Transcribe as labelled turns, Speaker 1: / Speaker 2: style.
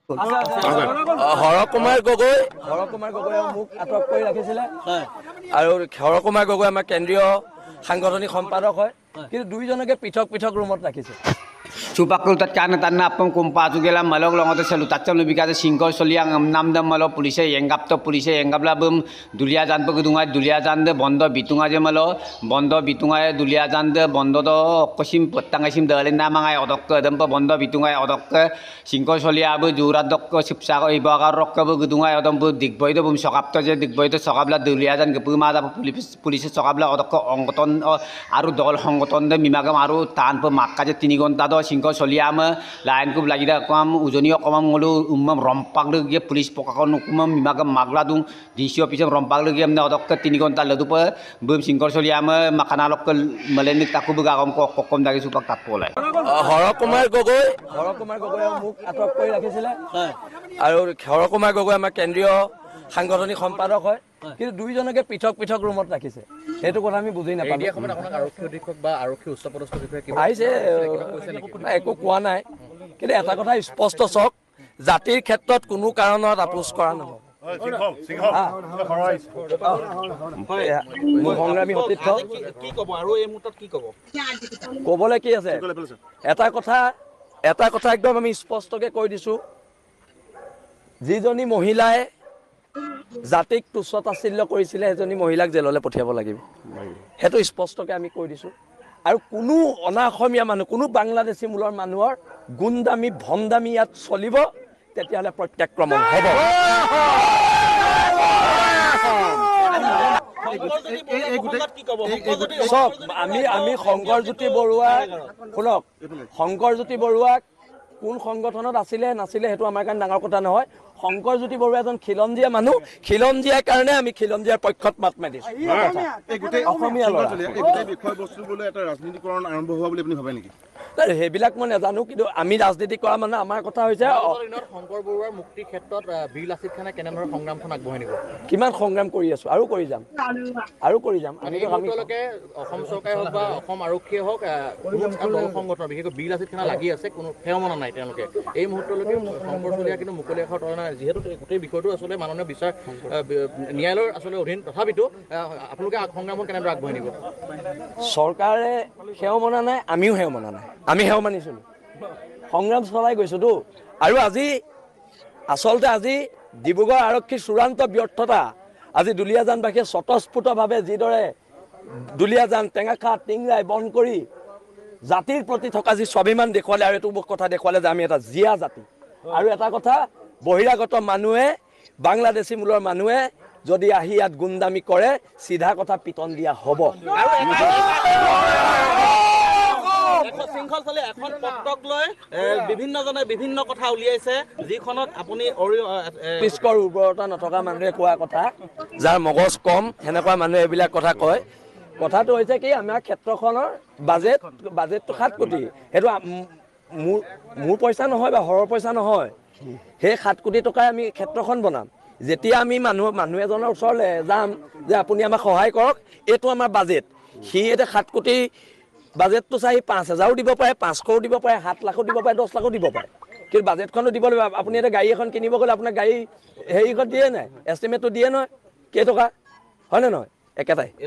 Speaker 1: হৰ কুমাৰ গগৈ মোক আটক কৰি ৰাখিছিলে আৰু হৰ কুমাৰ গগৈ আমাৰ কেন্দ্ৰীয় সাংগঠনিক সম্পাদক হয়, কিন্তু দুইজনকে পৃথক পৃথক ৰুমত ৰাখিছে।
Speaker 2: Supakul tatkan tanna apong kumpatu gela malog longote salutaccam lebikate singkol soliang namdam malo police yenggapla bum dulia jan pegudunga dulia jan de bondo bitunga je malo bondo bitunga dulia jan de bondo do kosim petangasim dalen namangai odok dempa bondo bitunga odok singkol solia bu juradok sipsa ko ibakar rok ke gudunga odom bu dikboy do bum sokapto je dikboy to sokabla dulia jan ke puma da police sokabla odok onggoton aru dol honggoton de mimagam aru tanpa makka je 3 ঘন্টা do singkol soliam lain ku lagi da kam ujonio kamam ngolu umam rompak de ge police pokakon umam mimagam magladung disio pisam rompak de ge amna odok ke 3 ঘন্টা ledu pe bum singkol soliam makanalok ke melenik taku begagam kokom dagi supak tatpolai
Speaker 1: Har Kumar Gogoi মোক আটক কৰি ৰাখিছিলে আৰু হৰ কুমাৰ গগৈ আমাৰ কেন্দ্ৰীয় সাংগঠনিক সম্পাদক হয়, কিন্তু দুইজনকে পৃথক পৃথক ৰুমত ৰাখিছে। সেইটো কথা আমি বুজি নাপালো। আহিছে একো কোৱা নাই, কিন্তু এটা কথা স্পষ্ট চক জাতিৰ ক্ষেত্ৰত কোনো কাৰণত আপোচ কৰা নহয়। সংগ্ৰামী সতীৰ্থ কবলৈ কি আছে, এটা কথা একদম আমি স্পষ্টকে কৈ দিছো, যিজনী মহিলাই জাতিক তুচ্ছতাচ্ছিল্য কৰিছিলে এজনী মহিলাক জেললৈ পঠিয়াব লাগিব, সেইটো স্পষ্টকে আমি কৈ দিছো। আৰু কোনো অনা অসমীয়া মানুহ, কোনো বাংলাদেশী মূলৰ মানুহৰ গুণ্ডামি ভণ্ডামি ইয়াত চলিব, তেতিয়াহ'লে প্ৰত্যাক্ৰমণ হ'ব। চব আমি শংকৰজ্যোতি বৰুৱাক শুনক, শংকৰজ্যোতি বৰুৱাক কোন সংগঠনত আছিলে নাছিলে সেইটো আমাৰ কাৰণে ডাঙৰ কথা নহয়। শংকৰজ্যোতি বৰুৱা এজন খিলঞ্জীয়া মানুহ, খিলঞ্জীয়াৰ কাৰণে আমি খিলঞ্জীয়াৰ পক্ষত মাত মাতিছো। অসমীয়া ল'ৰা
Speaker 3: ৰাজনীতিকৰণ আৰম্ভ হোৱা বুলি আপুনি ভাবে নেকি?
Speaker 1: সেইবিলাক মই নাজানো, কিন্তু আমি ৰাজনীতি কৰা মানে আমাৰ কথা হৈছে
Speaker 4: শংকৰ বৰুৱাৰ মুক্তিৰ ক্ষেত্ৰত বীৰ লাচিত খানে কেনেদৰে সংগ্ৰামখন আগবঢ়াই নিব?
Speaker 1: কিমান সংগ্ৰাম কৰি আছো আৰু কৰি যাম।
Speaker 4: অসম চৰকাৰে হওক বা অসম আৰক্ষীয়ে হওক, দল সংগঠন বিশেষকৈ বীৰ লাচিত খানা লাগি আছে, কোনো সেৱা মনা নাই তেওঁলোকে। এই মুহূৰ্তলৈকে শংকৰ চলিয়া কিন্তু মুকলি আখৰ তৰা নাই, যিহেতু গোটেই বিষয়টো আচলতে মাননীয় বিচাৰ ন্যায়ালয়ৰ আচলতে অধীন। তথাপিতো আপোনালোকে সংগ্ৰামখন কেনেদৰে আগবঢ়াই নিব?
Speaker 1: চৰকাৰে সেৱা মনা নাই, আমিও সেৱা মনা নাই, আমি সেৱা মানিছিলো, সংগ্ৰাম চলাই গৈছোতো। আৰু আজি ডিব্ৰুগড় আৰক্ষীৰ চূড়ান্ত ব্যৰ্থতা, আজি দুলীয়াজানবাসীয়ে স্বতঃস্ফূৰ্তভাৱে যিদৰে দুলীয়াজান টেঙাখাত টিংৰাই বন্ধ কৰি জাতিৰ প্ৰতি থকা যি স্বাভিমান দেখুৱালে, আৰু এইটো কথা দেখুৱালে যে আমি এটা জীয়া জাতি। আৰু এটা কথা, বহিৰাগত মানুহে, বাংলাদেশী মূলৰ মানুহে যদি আহি ইয়াত গুণ্ডামি কৰে, চিধা কথা পিটন দিয়া হ'ব।
Speaker 4: শৃংখলস্থলী এখন পত্ৰক লৈ বিভিন্নজনে বিভিন্ন কথা উলিয়াইছে, যিখনত আপুনি
Speaker 1: পিছকৰ উৰ্বৰতা নথকা মানুহে কোৱা কথা, যাৰ মগজ কম সেনেকুৱা মানুহে এইবিলাক কথা কয়। কথাটো হৈছে কি, আমাৰ ক্ষেত্ৰখনৰ বাজেটটো 7 কোটি, সেইটো মোৰ পইচা নহয় বা হৰৰ পইচা নহয়। সেই 7 কোটি টকাই আমি ক্ষেত্ৰখন বনাম। যেতিয়া আমি মানুহ এজনৰ ওচৰলৈ যাম যে আপুনি আমাক সহায় কৰক, এইটো আমাৰ বাজেট, সি এতিয়া 7 কোটি বাজেটটো চাই 5,000ও দিব পাৰে, 500ও দিব পাৰে, 7 লাখো দিব পাৰে, 10 লাখো দিব পাৰে, কিন্তু বাজেটখনো দিব লাগিব। আপুনি এতিয়া গাড়ী এখন কিনিব গ'লে আপোনাৰ গাড়ী হেৰিখন দিয়ে নাই, এষ্টিমেটটো দিয়ে নহয় কেইটকা, হয়নে নহয়? একেটাই।